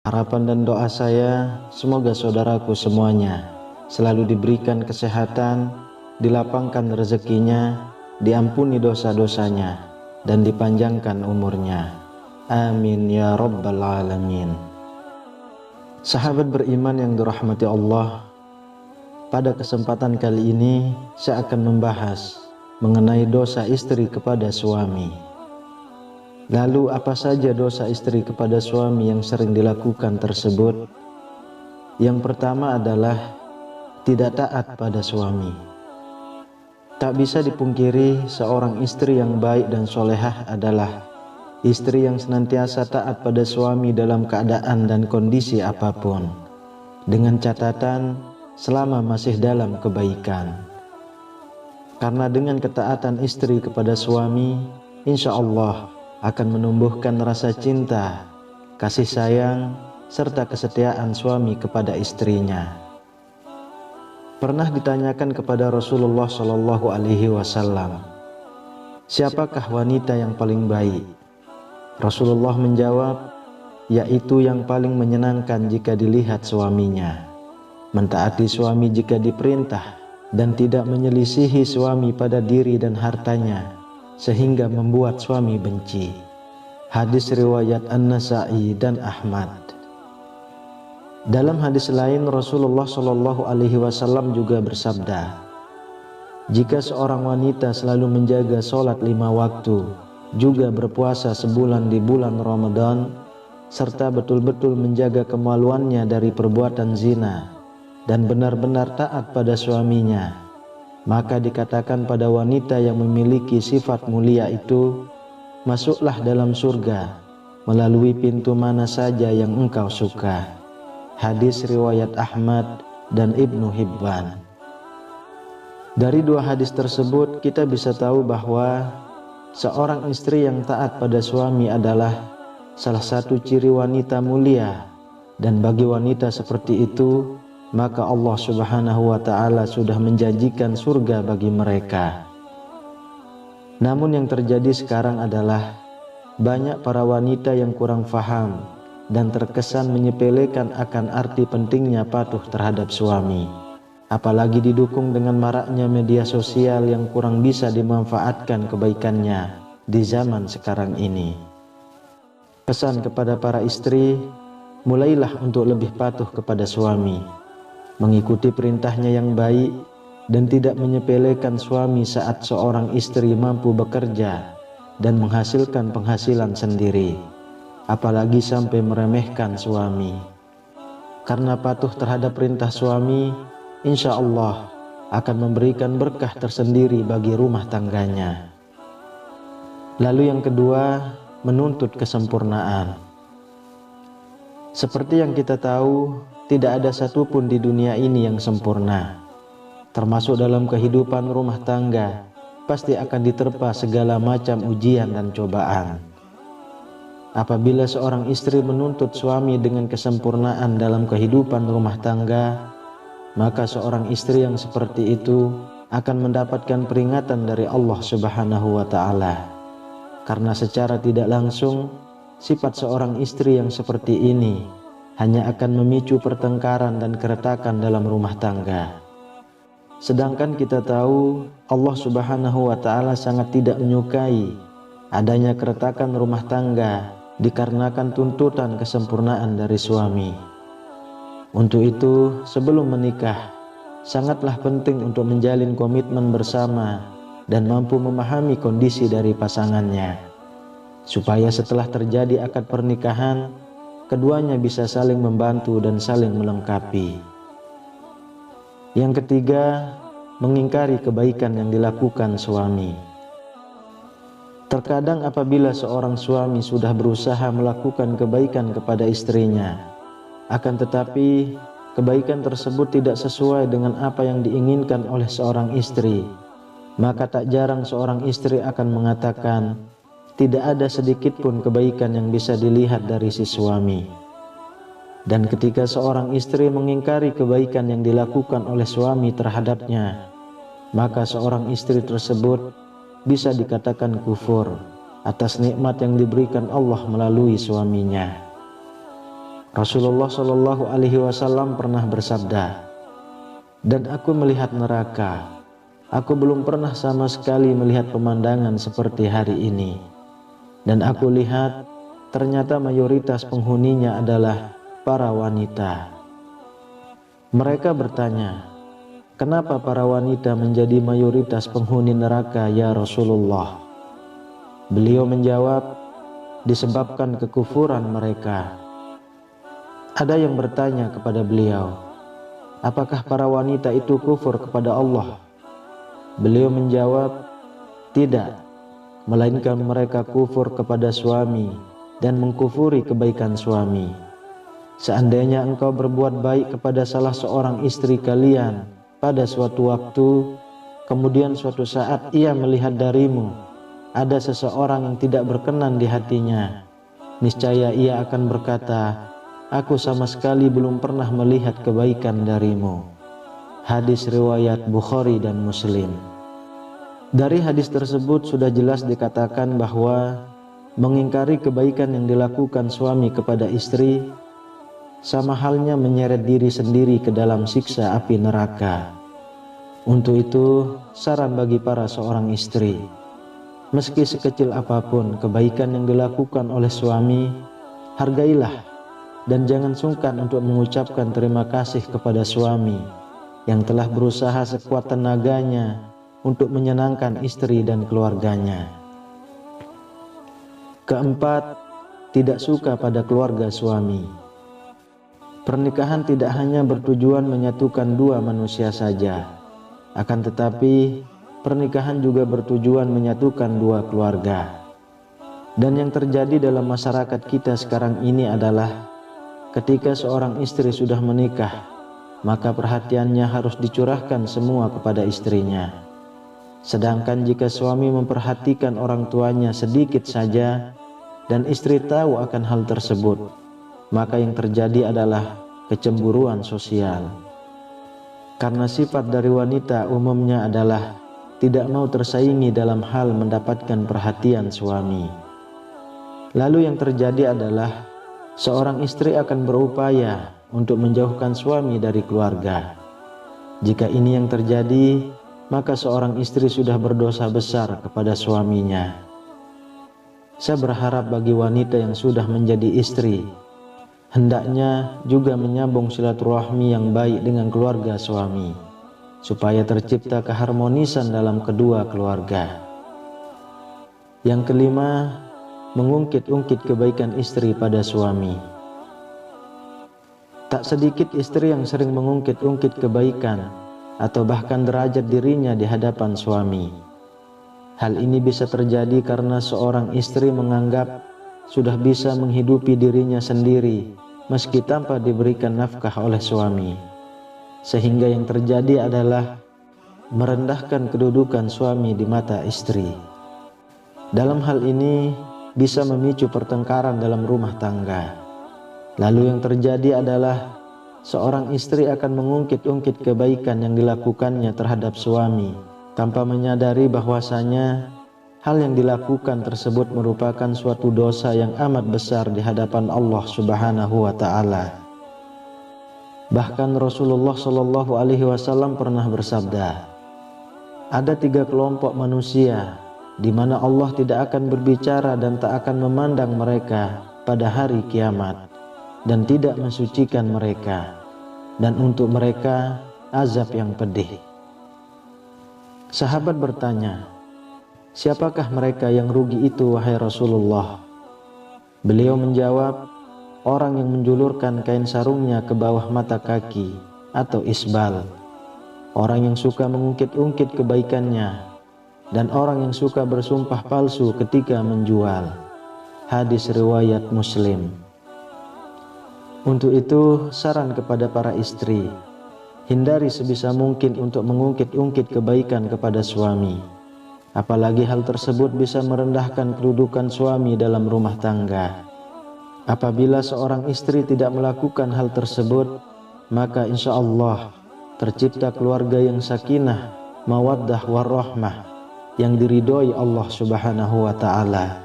Harapan dan doa saya, semoga saudaraku semuanya selalu diberikan kesehatan, dilapangkan rezekinya, diampuni dosa-dosanya, dan dipanjangkan umurnya. Amin ya rabbal alamin. Sahabat beriman yang dirahmati Allah, pada kesempatan kali ini saya akan membahas mengenai dosa istri kepada suami. Lalu apa saja dosa istri kepada suami yang sering dilakukan tersebut? Yang pertama adalah tidak taat pada suami. Tak bisa dipungkiri seorang istri yang baik dan solehah adalah istri yang senantiasa taat pada suami dalam keadaan dan kondisi apapun, dengan catatan selama masih dalam kebaikan. Karena dengan ketaatan istri kepada suami, insya Allah akan menumbuhkan rasa cinta, kasih sayang, serta kesetiaan suami kepada istrinya. Pernah ditanyakan kepada Rasulullah SAW, siapakah wanita yang paling baik? Rasulullah menjawab, yaitu yang paling menyenangkan jika dilihat suaminya, mentaati suami jika diperintah, dan tidak menyelisihi suami pada diri dan hartanya, sehingga membuat suami benci. Hadis riwayat An-Nasa'i dan Ahmad. Dalam hadis lain Rasulullah SAW juga bersabda, jika seorang wanita selalu menjaga sholat 5 waktu, juga berpuasa sebulan di bulan Ramadan, serta betul-betul menjaga kemaluannya dari perbuatan zina, dan benar-benar taat pada suaminya, maka dikatakan pada wanita yang memiliki sifat mulia itu, masuklah dalam surga melalui pintu mana saja yang engkau suka. Hadis riwayat Ahmad dan Ibnu Hibban. Dari dua hadis tersebut kita bisa tahu bahwa seorang istri yang taat pada suami adalah salah satu ciri wanita mulia, dan bagi wanita seperti itu maka Allah Subhanahu wa Ta'ala sudah menjanjikan surga bagi mereka. Namun yang terjadi sekarang adalah banyak para wanita yang kurang faham dan terkesan menyepelekan akan arti pentingnya patuh terhadap suami, apalagi didukung dengan maraknya media sosial yang kurang bisa dimanfaatkan kebaikannya di zaman sekarang ini. Pesan kepada para istri, mulailah untuk lebih patuh kepada suami, mengikuti perintahnya yang baik, dan tidak menyepelekan suami saat seorang istri mampu bekerja dan menghasilkan penghasilan sendiri, apalagi sampai meremehkan suami. Karena patuh terhadap perintah suami, insya Allah akan memberikan berkah tersendiri bagi rumah tangganya. Lalu yang kedua, menuntut kesempurnaan. Seperti yang kita tahu, tidak ada satupun di dunia ini yang sempurna. Termasuk dalam kehidupan rumah tangga, pasti akan diterpa segala macam ujian dan cobaan. Apabila seorang istri menuntut suami dengan kesempurnaan dalam kehidupan rumah tangga, maka seorang istri yang seperti itu akan mendapatkan peringatan dari Allah Subhanahu wa Ta'ala. Karena secara tidak langsung, sifat seorang istri yang seperti ini hanya akan memicu pertengkaran dan keretakan dalam rumah tangga. Sedangkan kita tahu Allah Subhanahu wa Ta'ala sangat tidak menyukai adanya keretakan rumah tangga dikarenakan tuntutan kesempurnaan dari suami. Untuk itu, sebelum menikah, sangatlah penting untuk menjalin komitmen bersama dan mampu memahami kondisi dari pasangannya, supaya setelah terjadi akad pernikahan, keduanya bisa saling membantu dan saling melengkapi. Yang ketiga, mengingkari kebaikan yang dilakukan suami. Terkadang apabila seorang suami sudah berusaha melakukan kebaikan kepada istrinya, akan tetapi kebaikan tersebut tidak sesuai dengan apa yang diinginkan oleh seorang istri, maka tak jarang seorang istri akan mengatakan, tidak ada sedikit pun kebaikan yang bisa dilihat dari si suami. Dan ketika seorang istri mengingkari kebaikan yang dilakukan oleh suami terhadapnya, maka seorang istri tersebut bisa dikatakan kufur atas nikmat yang diberikan Allah melalui suaminya. Rasulullah Shallallahu Alaihi Wasallam pernah bersabda, "Dan aku melihat neraka. Aku belum pernah sama sekali melihat pemandangan seperti hari ini. Dan aku lihat ternyata mayoritas penghuninya adalah para wanita." Mereka bertanya, "Kenapa para wanita menjadi mayoritas penghuni neraka ya Rasulullah?" Beliau menjawab, "Disebabkan kekufuran mereka." Ada yang bertanya kepada beliau, "Apakah para wanita itu kufur kepada Allah?" Beliau menjawab, "Tidak, melainkan mereka kufur kepada suami dan mengkufuri kebaikan suami. Seandainya engkau berbuat baik kepada salah seorang istri kalian pada suatu waktu, kemudian suatu saat ia melihat darimu ada seseorang yang tidak berkenan di hatinya, niscaya ia akan berkata, 'Aku sama sekali belum pernah melihat kebaikan darimu.'" Hadis riwayat Bukhari dan Muslim. Dari hadis tersebut sudah jelas dikatakan bahwa mengingkari kebaikan yang dilakukan suami kepada istri sama halnya menyeret diri sendiri ke dalam siksa api neraka. Untuk itu, saran bagi para seorang istri, meski sekecil apapun kebaikan yang dilakukan oleh suami, hargailah dan jangan sungkan untuk mengucapkan terima kasih kepada suami yang telah berusaha sekuat tenaganya untuk menyenangkan istri dan keluarganya. Keempat, tidak suka pada keluarga suami. Pernikahan tidak hanya bertujuan menyatukan dua manusia saja, akan tetapi pernikahan juga bertujuan menyatukan dua keluarga. Dan yang terjadi dalam masyarakat kita sekarang ini adalah ketika seorang istri sudah menikah, maka perhatiannya harus dicurahkan semua kepada istrinya. Sedangkan jika suami memperhatikan orang tuanya sedikit saja dan istri tahu akan hal tersebut, maka yang terjadi adalah kecemburuan sosial. Karena sifat dari wanita umumnya adalah tidak mau tersaingi dalam hal mendapatkan perhatian suami. Lalu yang terjadi adalah seorang istri akan berupaya untuk menjauhkan suami dari keluarga. Jika ini yang terjadi, maka seorang istri sudah berdosa besar kepada suaminya. Saya berharap bagi wanita yang sudah menjadi istri, hendaknya juga menyambung silaturahmi yang baik dengan keluarga suami, supaya tercipta keharmonisan dalam kedua keluarga. Yang kelima, mengungkit-ungkit kebaikan istri pada suami. Tak sedikit istri yang sering mengungkit-ungkit kebaikan atau bahkan derajat dirinya di hadapan suami. Hal ini bisa terjadi karena seorang istri menganggap sudah bisa menghidupi dirinya sendiri meski tanpa diberikan nafkah oleh suami, sehingga yang terjadi adalah merendahkan kedudukan suami di mata istri. Dalam hal ini bisa memicu pertengkaran dalam rumah tangga. Lalu yang terjadi adalah seorang istri akan mengungkit-ungkit kebaikan yang dilakukannya terhadap suami tanpa menyadari bahwasanya hal yang dilakukan tersebut merupakan suatu dosa yang amat besar di hadapan Allah Subhanahu wa taala. Bahkan Rasulullah Shallallahu Alaihi Wasallam pernah bersabda, "Ada 3 kelompok manusia di mana Allah tidak akan berbicara dan tak akan memandang mereka pada hari kiamat dan tidak mensucikan mereka, dan untuk mereka azab yang pedih." Sahabat bertanya, "Siapakah mereka yang rugi itu, wahai Rasulullah?" Beliau menjawab, "Orang yang menjulurkan kain sarungnya ke bawah mata kaki atau isbal, orang yang suka mengungkit-ungkit kebaikannya, dan orang yang suka bersumpah palsu ketika menjual." Hadis riwayat Muslim. Untuk itu, saran kepada para istri, hindari sebisa mungkin untuk mengungkit-ungkit kebaikan kepada suami. Apalagi hal tersebut bisa merendahkan kedudukan suami dalam rumah tangga. Apabila seorang istri tidak melakukan hal tersebut, maka insya Allah tercipta keluarga yang sakinah, mawaddah warahmah, yang diridhoi Allah Subhanahu wa taala.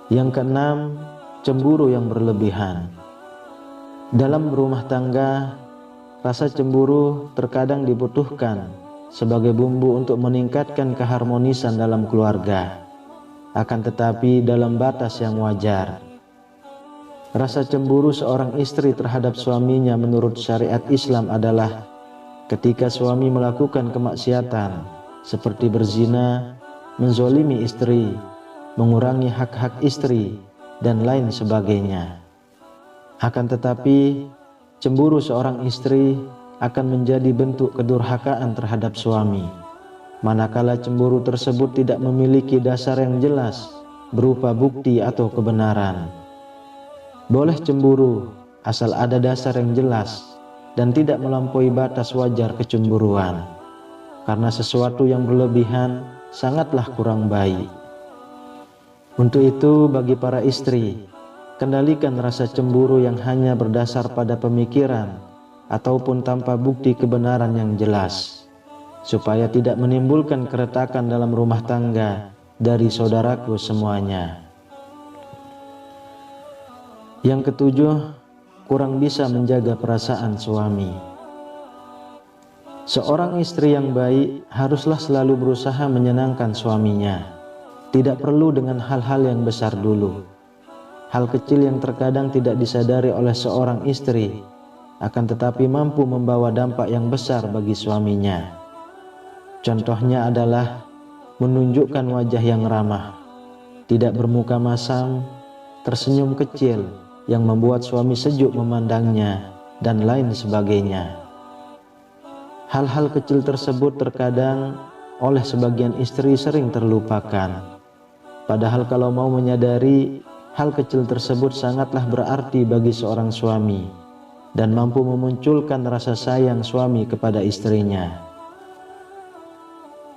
Yang keenam, cemburu yang berlebihan. Dalam berumah tangga, rasa cemburu terkadang dibutuhkan sebagai bumbu untuk meningkatkan keharmonisan dalam keluarga, akan tetapi dalam batas yang wajar. Rasa cemburu seorang istri terhadap suaminya menurut syariat Islam adalah ketika suami melakukan kemaksiatan seperti berzina, menzolimi istri, mengurangi hak-hak istri, dan lain sebagainya. Akan tetapi, cemburu seorang istri akan menjadi bentuk kedurhakaan terhadap suami, manakala cemburu tersebut tidak memiliki dasar yang jelas berupa bukti atau kebenaran. Boleh cemburu asal ada dasar yang jelas dan tidak melampaui batas wajar kecemburuan, karena sesuatu yang berlebihan sangatlah kurang baik. Untuk itu, bagi para istri, kendalikan rasa cemburu yang hanya berdasar pada pemikiran ataupun tanpa bukti kebenaran yang jelas, supaya tidak menimbulkan keretakan dalam rumah tangga dari saudaraku semuanya. Yang ketujuh, kurang bisa menjaga perasaan suami. Seorang istri yang baik haruslah selalu berusaha menyenangkan suaminya. Tidak perlu dengan hal-hal yang besar dulu. Hal kecil yang terkadang tidak disadari oleh seorang istri, akan tetapi mampu membawa dampak yang besar bagi suaminya. Contohnya adalah menunjukkan wajah yang ramah, tidak bermuka masam, tersenyum kecil yang membuat suami sejuk memandangnya, dan lain sebagainya. Hal-hal kecil tersebut terkadang oleh sebagian istri sering terlupakan. Padahal kalau mau menyadari, hal kecil tersebut sangatlah berarti bagi seorang suami dan mampu memunculkan rasa sayang suami kepada istrinya.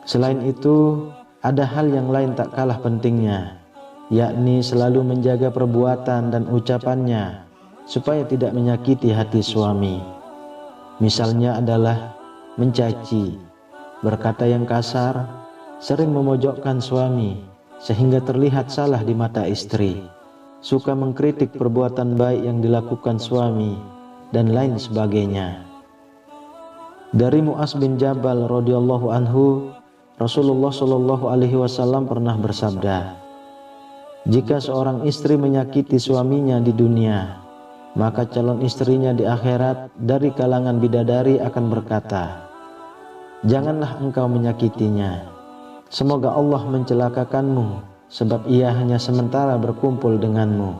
Selain itu, ada hal yang lain tak kalah pentingnya, yakni selalu menjaga perbuatan dan ucapannya supaya tidak menyakiti hati suami. Misalnya adalah mencaci, berkata yang kasar, sering memojokkan suami sehingga terlihat salah di mata istri, suka mengkritik perbuatan baik yang dilakukan suami, dan lain sebagainya. Dari Mu'adz bin Jabal radhiyallahu anhu, Rasulullah shallallahu alaihi wasallam pernah bersabda, "Jika seorang istri menyakiti suaminya di dunia, maka calon istrinya di akhirat dari kalangan bidadari akan berkata, 'Janganlah engkau menyakitinya. Semoga Allah mencelakakanmu, sebab ia hanya sementara berkumpul denganmu.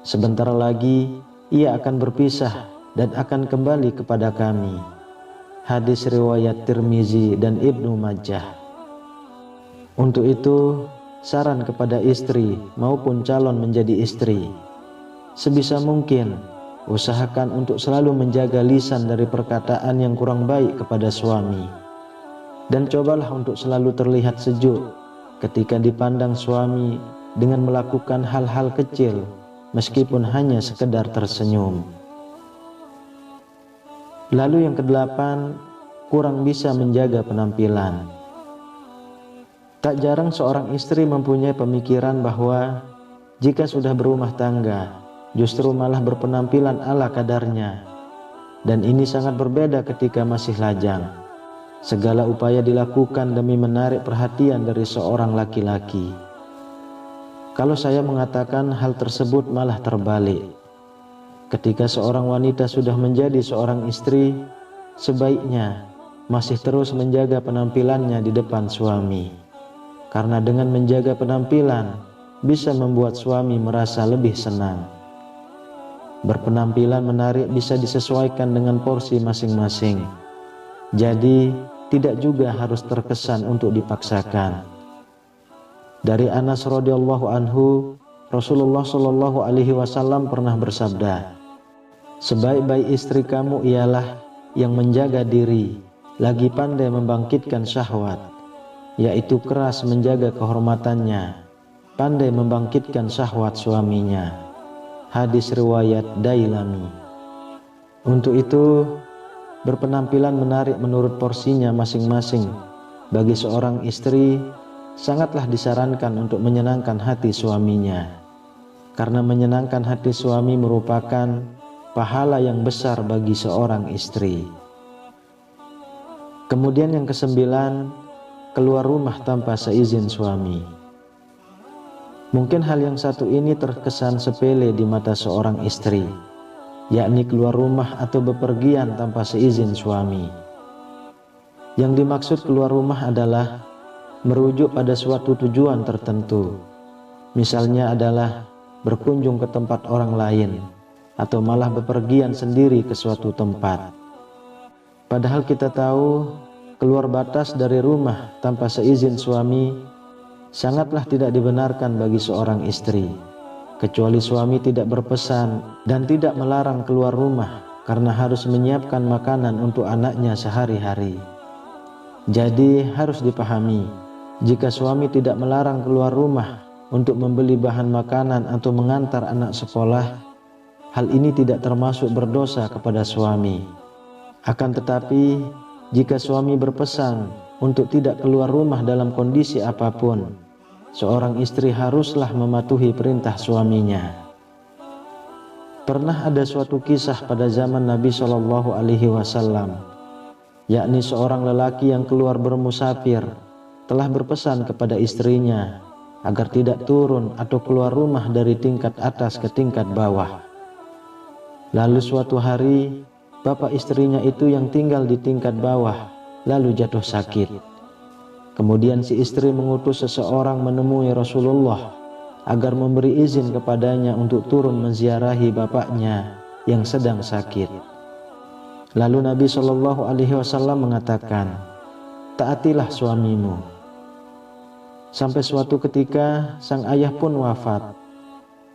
Sebentar lagi ia akan berpisah dan akan kembali kepada kami.'" Hadis riwayat Tirmizi dan Ibnu Majah. Untuk itu, saran kepada istri maupun calon menjadi istri, sebisa mungkin usahakan untuk selalu menjaga lisan dari perkataan yang kurang baik kepada suami, dan cobalah untuk selalu terlihat sejuk ketika dipandang suami dengan melakukan hal-hal kecil meskipun hanya sekedar tersenyum. Lalu yang kedelapan, kurang bisa menjaga penampilan. Tak jarang seorang istri mempunyai pemikiran bahwa jika sudah berumah tangga, justru malah berpenampilan ala kadarnya. Dan ini sangat berbeda ketika masih lajang. Segala upaya dilakukan demi menarik perhatian dari seorang laki-laki. Kalau saya mengatakan hal tersebut malah terbalik. Ketika seorang wanita sudah menjadi seorang istri, sebaiknya masih terus menjaga penampilannya di depan suami. Karena dengan menjaga penampilan bisa membuat suami merasa lebih senang. Berpenampilan menarik bisa disesuaikan dengan porsi masing-masing. Jadi tidak juga harus terkesan untuk dipaksakan. Dari Anas radhiyallahu anhu, Rasulullah shallallahu alaihi wasallam pernah bersabda, "Sebaik-baik istri kamu ialah yang menjaga diri, lagi pandai membangkitkan syahwat, yaitu keras menjaga kehormatannya, pandai membangkitkan syahwat suaminya." Hadis riwayat Dailami. Untuk itu, berpenampilan menarik menurut porsinya masing-masing bagi seorang istri sangatlah disarankan untuk menyenangkan hati suaminya. karena menyenangkan hati suami merupakan pahala yang besar bagi seorang istri. Kemudian yang kesembilan, keluar rumah tanpa seizin suami. Mungkin hal yang satu ini terkesan sepele di mata seorang istri, yakni keluar rumah atau bepergian tanpa seizin suami. Yang dimaksud keluar rumah adalah merujuk pada suatu tujuan tertentu. Misalnya adalah berkunjung ke tempat orang lain, atau malah bepergian sendiri ke suatu tempat. Padahal kita tahu keluar batas dari rumah tanpa seizin suami sangatlah tidak dibenarkan bagi seorang istri, kecuali suami tidak berpesan dan tidak melarang keluar rumah karena harus menyiapkan makanan untuk anaknya sehari-hari. Jadi harus dipahami, jika suami tidak melarang keluar rumah untuk membeli bahan makanan atau mengantar anak sekolah, hal ini tidak termasuk berdosa kepada suami. Akan tetapi, jika suami berpesan untuk tidak keluar rumah dalam kondisi apapun, seorang istri haruslah mematuhi perintah suaminya. Pernah ada suatu kisah pada zaman Nabi SAW, yakni seorang lelaki yang keluar bermusafir telah berpesan kepada istrinya agar tidak turun atau keluar rumah dari tingkat atas ke tingkat bawah. Lalu suatu hari, bapak istrinya itu yang tinggal di tingkat bawah lalu jatuh sakit. Kemudian si istri mengutus seseorang menemui Rasulullah agar memberi izin kepadanya untuk turun menziarahi bapaknya yang sedang sakit. Lalu Nabi SAW mengatakan, taatilah suamimu. Sampai suatu ketika sang ayah pun wafat.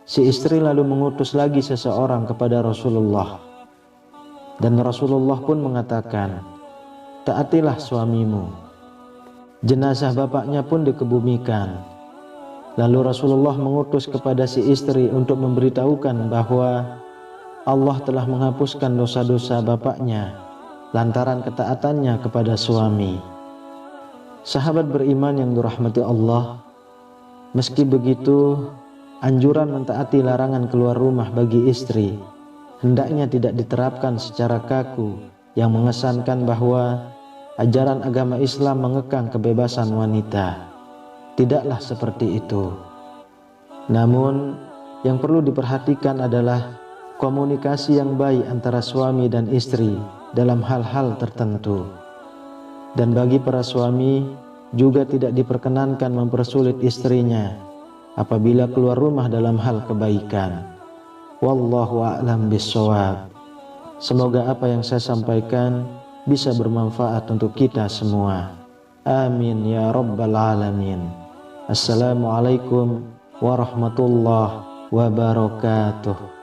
Si istri lalu mengutus lagi seseorang kepada Rasulullah, dan Rasulullah pun mengatakan, taatilah suamimu. Jenazah bapaknya pun dikebumikan. Lalu Rasulullah mengutus kepada si istri untuk memberitahukan bahwa Allah telah menghapuskan dosa-dosa bapaknya lantaran ketaatannya kepada suami. Sahabat beriman yang dirahmati Allah, meski begitu, anjuran mentaati larangan keluar rumah bagi istri hendaknya tidak diterapkan secara kaku yang mengesankan bahwa ajaran agama Islam mengekang kebebasan wanita. Tidaklah seperti itu. Namun, yang perlu diperhatikan adalah komunikasi yang baik antara suami dan istri dalam hal-hal tertentu. Dan bagi para suami juga tidak diperkenankan mempersulit istrinya apabila keluar rumah dalam hal kebaikan. Wallahu a'lam bishawab. Semoga apa yang saya sampaikan bisa bermanfaat untuk kita semua. Amin ya rabbal alamin. Assalamualaikum warahmatullahi wabarakatuh.